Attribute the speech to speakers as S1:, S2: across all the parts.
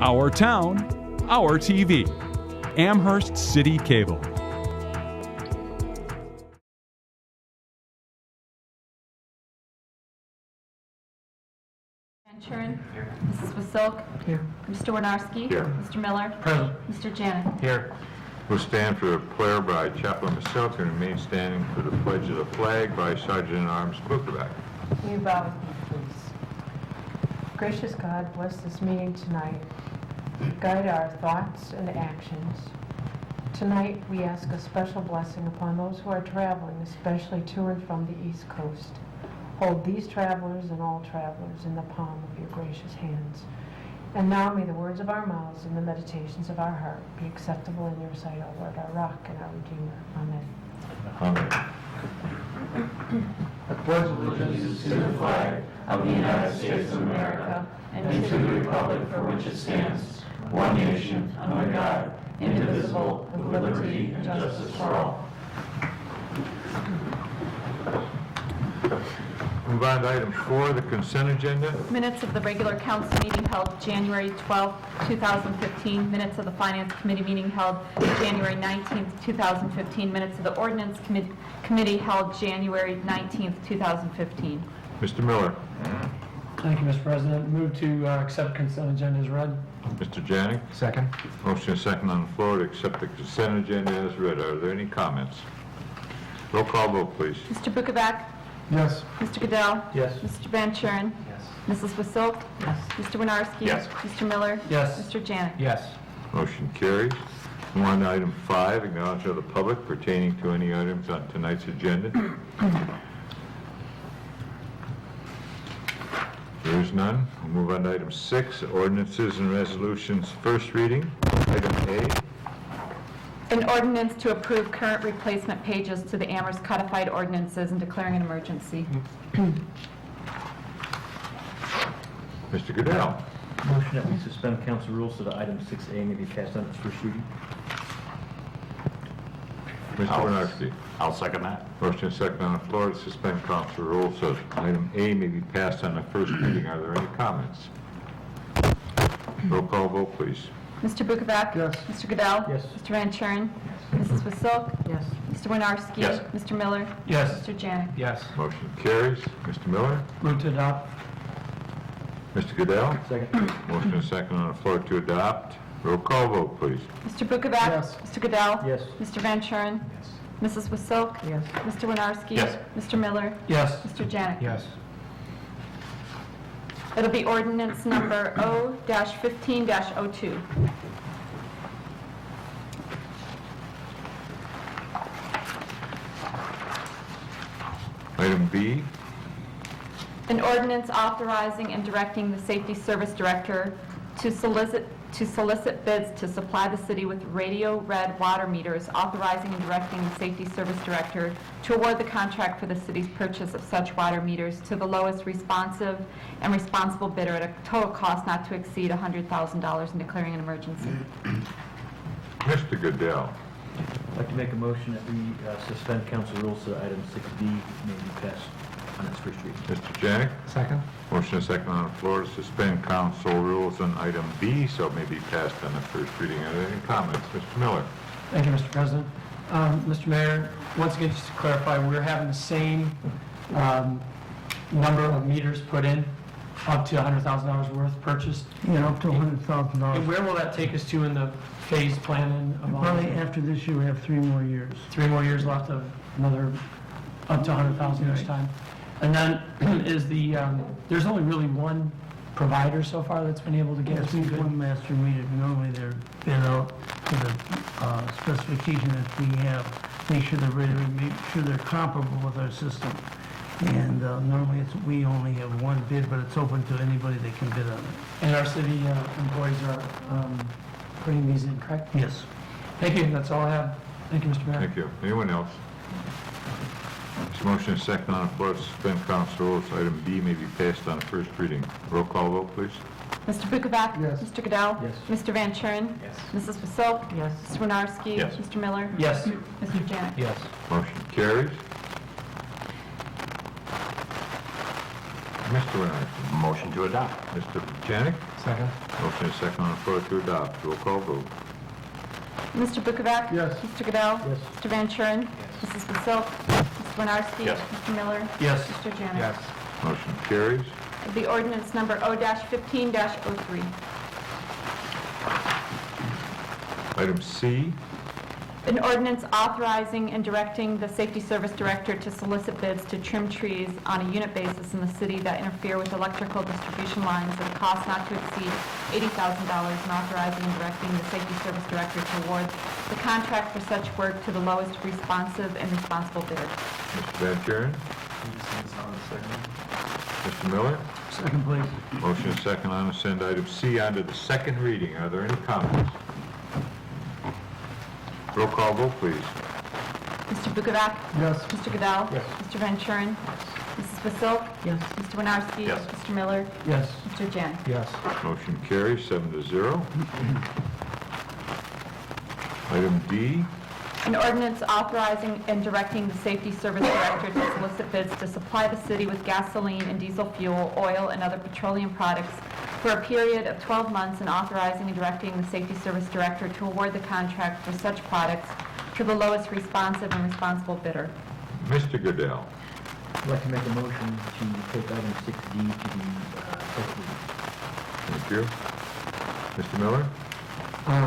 S1: Our town, our TV. Amherst City Cable.
S2: Churn. Mrs. Wasilk.
S3: Here.
S2: Mr. Winarski.
S4: Here.
S2: Mr. Miller.
S3: Present.
S2: Mr. Janik.
S3: Here.
S4: We'll stand for the prayer by Chaplain Wasilk and remain standing for the pledge of the flag by Sergeant-at-Arms Bukovac.
S5: Will you bow with me, please? Gracious God, bless this meeting tonight. Guide our thoughts and actions. Tonight, we ask a special blessing upon those who are traveling, especially to and from the East Coast. Hold these travelers and all travelers in the palm of your gracious hands. And now may the words of our mouths and the meditations of our heart be acceptable in your sight, O Lord, our rock and our Redeemer. Amen.
S4: Amen.
S3: I pledge allegiance to the flag of the United States of America and to the republic for which it stands, one nation, under God, indivisible, with liberty and justice for all.
S4: Move on to item 4, the consent agenda.
S2: Minutes of the regular council meeting held January 12, 2015. Minutes of the Finance Committee meeting held January 19, 2015. Minutes of the Ordinance Committee held January 19, 2015.
S4: Mr. Miller.
S3: Thank you, Mr. President. Move to accept consent agenda as read.
S4: Mr. Janik.
S3: Second.
S4: Motion is second on the floor to accept the consent agenda as read. Are there any comments? Roll call vote, please.
S2: Mr. Bukovac.
S3: Yes.
S2: Mr. Goodell.
S3: Yes.
S2: Mr. Van Churen.
S3: Yes.
S2: Mrs. Wasilk.
S5: Yes.
S2: Mr. Winarski.
S4: Yes.
S2: Mr. Miller.
S3: Yes.
S2: Mr. Janik.
S3: Yes.
S4: Motion carries. Move on to item 5, acknowledgement of the public pertaining to any items on tonight's agenda. There is none. We'll move on to item 6, ordinances and resolutions, first reading. Item A.
S2: An ordinance to approve current replacement pages to the Amherst codified ordinances and declaring an emergency.
S4: Mr. Goodell.
S6: Motion that we suspend council rules so that item 6A may be passed on its first reading.
S4: Mr. Winarski.
S7: I'll second that.
S4: Motion is second on the floor to suspend council rules so item A may be passed on the first reading. Are there any comments? Roll call vote, please.
S2: Mr. Bukovac.
S3: Yes.
S2: Mr. Goodell.
S6: Yes.
S2: Mr. Van Churen. Mrs. Wasilk.
S5: Yes.
S2: Mr. Winarski.
S7: Yes.
S2: Mr. Miller.
S3: Yes.
S2: Mr. Janik.
S3: Yes.
S4: Motion carries. Mr. Miller.
S3: Move to adopt.
S4: Mr. Goodell.
S6: Second.
S4: Motion is second on the floor to adopt. Roll call vote, please.
S2: Mr. Bukovac.
S3: Yes.
S2: Mr. Goodell.
S6: Yes.
S2: Mr. Van Churen.
S6: Yes.
S2: Mrs. Wasilk.
S5: Yes.
S2: Mr. Winarski.
S7: Yes.
S2: Mr. Miller.
S3: Yes.
S2: Mr. Janik.
S3: Yes.
S2: It'll be ordinance number O-15-02.
S4: Item B.
S2: An ordinance authorizing and directing the Safety Service Director to solicit bids to supply the city with radio read water meters, authorizing and directing the Safety Service Director to award the contract for the city's purchase of such water meters to the lowest responsive and responsible bidder at a total cost not to exceed $100,000 and declaring an emergency.
S4: Mr. Goodell.
S6: I'd like to make a motion that we suspend council rules so that item 6B may be passed on its first reading.
S4: Mr. Janik.
S3: Second.
S4: Motion is second on the floor to suspend council rules on item B so it may be passed on the first reading. Are there any comments? Mr. Miller.
S3: Thank you, Mr. President. Mr. Mayor, once again, just to clarify, we're having the same number of meters put in, up to $100,000 worth purchased.
S8: Yeah, up to
S3: And
S8: $100,000.
S3: where will that take us to in the phase planning of all?
S8: Probably after this year, we have 3 more years.
S3: 3 more years left of another up to 100,000 each
S8: Right.
S3: time. And then is the, there's only really one provider so far that's been able to get
S8: Yes,
S3: us
S8: we
S3: good.
S8: one master meter. Normally they're bid out to the specification that we have. Make sure they're ready, make sure they're comparable with our system. And normally we only have one bid, but it's open to anybody that can bid on it.
S3: And our city employees are putting these in, correct?
S8: Yes.
S3: Thank you, that's all I have. Thank you, Mr. Mayor.
S4: Thank you. Anyone else? This motion is second on the floor to suspend council rules. Item B may be passed on the first reading. Roll call vote, please.
S2: Mr. Bukovac.
S3: Yes.
S2: Mr. Goodell.
S6: Yes.
S2: Mr. Van Churen.
S6: Yes.
S2: Mrs. Wasilk.
S5: Yes.
S2: Mr. Winarski.
S7: Yes.
S2: Mr. Miller.
S3: Yes.
S2: Mr. Janik.
S3: Yes.
S4: Motion carries. Mr. Winarski.
S3: Motion to adopt.
S4: Mr. Janik.
S6: Second.
S4: Motion is second on the floor to adopt. Roll call vote.
S2: Mr. Bukovac?
S6: Yes.
S2: Mr. Goodell?
S6: Yes.
S2: Mr. Van Kuren? Mrs. Vasil? Mr. Winarski?
S3: Yes.
S2: Mr. Miller?
S6: Yes.
S2: Mr. Janik?
S4: Motion carries.
S2: The ordinance number O-15-03.
S4: Item C,
S2: An ordinance authorizing and directing the Safety Service Director to solicit bids to trim trees on a unit basis in the city that interfere with electrical distribution lines at a cost not to exceed $80,000, and authorizing and directing the Safety Service Director to award the contract for such work to the lowest responsive and responsible bidder.
S4: Mr. Van Kuren. Mr. Miller.
S8: Second, please.
S4: Motion is second on to send item C on to the second reading. Are there any comments? Roll call vote, please.
S2: Mr. Bukovac?
S6: Yes.
S2: Mr. Goodell?
S6: Yes.
S2: Mr. Van Kuren? Mrs. Vasil?
S8: Yes.
S2: Mr. Winarski?
S3: Yes.
S2: Mr. Miller?
S6: Yes.
S2: Mr. Janik?
S6: Yes.
S4: Motion carries 7-0. Item D,
S2: An ordinance authorizing and directing the Safety Service Director to solicit bids to supply the city with gasoline and diesel fuel, oil, and other petroleum products for a period of 12 months, and authorizing and directing the Safety Service Director to award the contract for such products to the lowest responsive and responsible bidder.
S4: Mr. Goodell.
S6: I'd like to make a motion to take item 6D to the first reading.
S4: Thank you. Mr. Miller?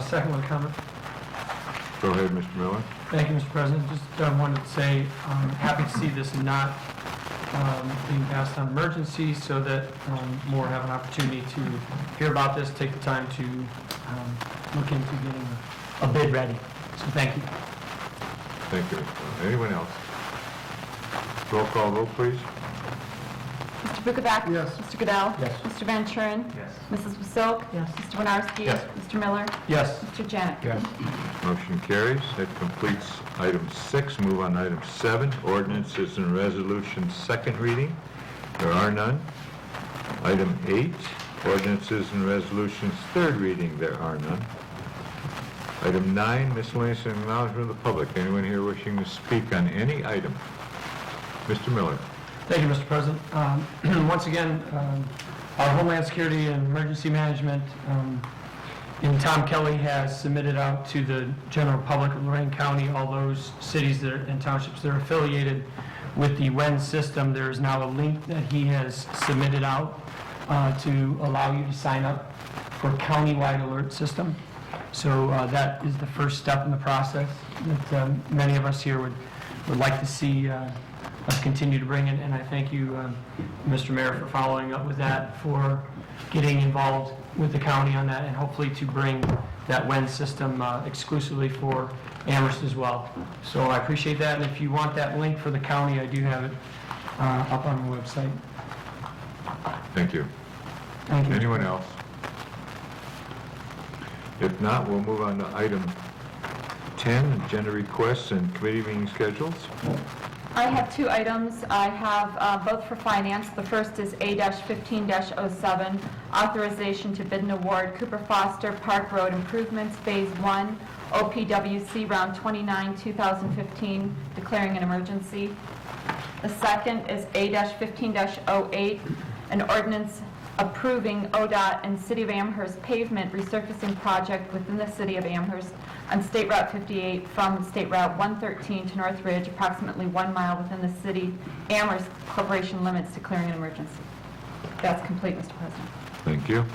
S7: Second one comment.
S4: Go ahead, Mr. Miller.
S7: Thank you, Mr. President. Just wanted to say, I'm happy to see this not being passed on emergency, so that more have an opportunity to hear about this, take the time to look into getting a bid ready. So thank you.
S4: Thank you, Mr. Miller. Anyone else? Roll call vote, please.
S2: Mr. Bukovac?
S6: Yes.
S2: Mr. Goodell?
S6: Yes.
S2: Mr. Van Kuren?
S6: Yes.
S2: Mrs. Vasil?
S5: Yes.
S2: Mr. Winarski?
S3: Yes.
S2: Mr. Miller?
S7: Yes.
S2: Mr. Janik?
S6: Yes.
S4: Motion carries. That completes item 6. Move on to item 7, ordinances and resolutions, second reading. There are none. Item 8, ordinances and resolutions, third reading. There are none. Item 9, miscellaneous and acknowledgement of the public. Anyone here wishing to speak on any item? Mr. Miller.
S7: Thank you, Mr. President. Once again, our Homeland Security and Emergency Management and Tom Kelly has submitted out to the general public of Lorraine County, all those cities and townships that are affiliated with the WEN system. There is now a link that he has submitted out to allow you to sign up for a countywide alert system. So that is the first step in the process that many of us here would like to see us continue to bring in, and I thank you, Mr. Mayor, for following up with that, for getting involved with the county on that, and hopefully to bring that WEN system exclusively for Amherst as well. So I appreciate that, and if you want that link for the county, I do have it up on the website.
S4: Thank you.
S7: Thank you.
S4: Anyone else? If not, we'll move on to item 10, agenda requests and committee meeting schedules.
S2: I have two items. I have both for finance. The first is A-15-07, authorization to bid and award Cooper Foster Park Road Improvements Phase 1, OPWC Round 29, 2015, declaring an emergency. The second is A-15-08, an ordinance approving ODOT and City of Amherst pavement resurfacing project within the City of Amherst on State Route 58 from State Route 113 to North Ridge, approximately 1 mile within the City Amherst Corporation limits, declaring an emergency. That's complete, Mr. President.
S4: Thank you.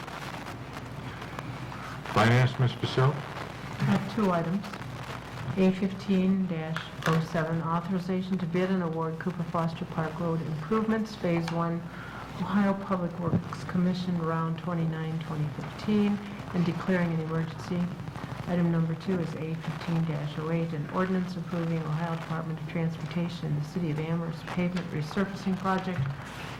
S4: Finance, Ms. Basile?
S5: I have two items. A-15-07, authorization to bid and award Cooper Foster Park Road Improvements, Phase 1, Ohio Public Works Commission, Round 29, 2015, and declaring an emergency. Item number 2 is A-15-08, an ordinance approving Ohio Department of Transportation and the City of Amherst pavement resurfacing project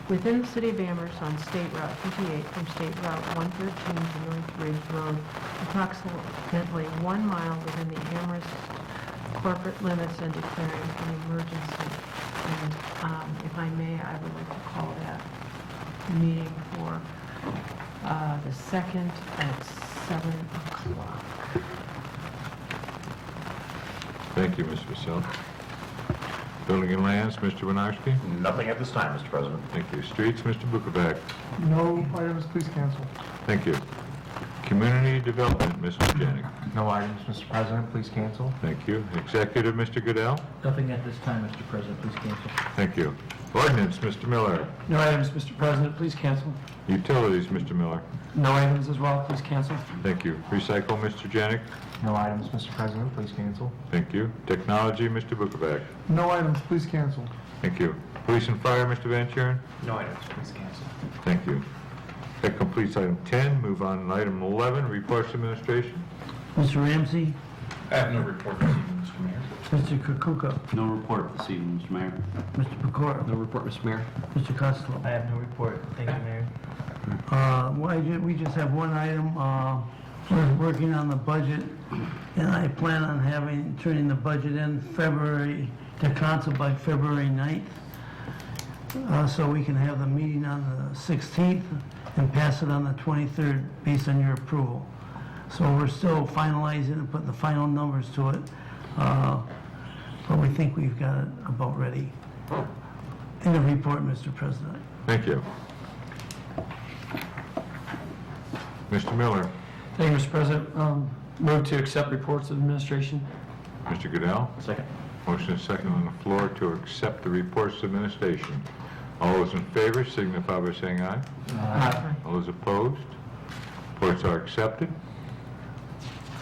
S5: within the City of Amherst on State Route 58 from State Route 113 to North Ridge Road, approximately 1 mile within the Amherst corporate limits, and declaring an emergency. And if I may, I would like to call that meeting for the 2nd at 7 o'clock.
S4: Thank you, Ms. Basile. Building and Lands, Mr. Winarski.
S9: Nothing at this time, Mr. President.
S4: Thank you. Streets, Mr. Bukovac.
S10: No items, please cancel.
S4: Thank you. Community Development, Mr. Janik.
S10: No items, Mr. President, please cancel.
S4: Thank you. Executive, Mr. Goodell.
S6: Nothing at this time, Mr. President, please cancel.
S4: Thank you. Ordinance, Mr. Miller.
S7: No items, Mr. President, please cancel.
S4: Utilities, Mr. Miller.
S7: No items as well, please cancel.
S4: Thank you. Recycle, Mr. Janik.
S10: No items, Mr. President, please cancel.
S4: Thank you. Technology, Mr. Bukovac.
S10: No items, please cancel.
S4: Thank you. Police and Fire, Mr. Van Kuren.
S10: No items, please cancel.
S4: Thank you. That completes item 10. Move on to item 11, reports to administration.
S8: Mr. Ramsey,
S9: I have no report this evening, Mr. Mayor.
S8: Mr. Kukuka,
S3: No report this evening, Mr. Mayor.
S8: Mr. Pecora,
S3: No report, Mr. Mayor.
S8: Mr. Costello.
S10: I have no report. Thank you, Mayor.
S8: We just have one item, we're working on the budget, and I plan on turning the budget in February, to council by February 9th, so we can have the meeting on the 16th and pass it on the 23rd based on your approval. So we're still finalizing and putting the final numbers to it, but we think we've got it about ready. In the report, Mr. President.
S4: Thank you. Mr. Miller.
S7: Thank you, Mr. President. Move to accept reports of administration.
S4: Mr. Goodell.
S6: Second.
S4: Motion is second on the floor to accept the reports of administration. All those in favor signify by saying aye.
S7: Aye.
S4: All those opposed? Reports are accepted.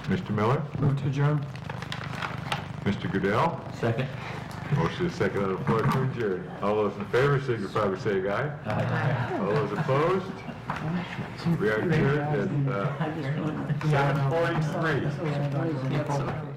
S4: Mr. Miller.
S7: Move to adjourn.
S4: Mr. Goodell.
S6: Second.
S4: Motion is second on the floor to adjourn. All those in favor signify by saying aye.
S6: Aye.
S4: All those opposed? We are adjourned at 7:43.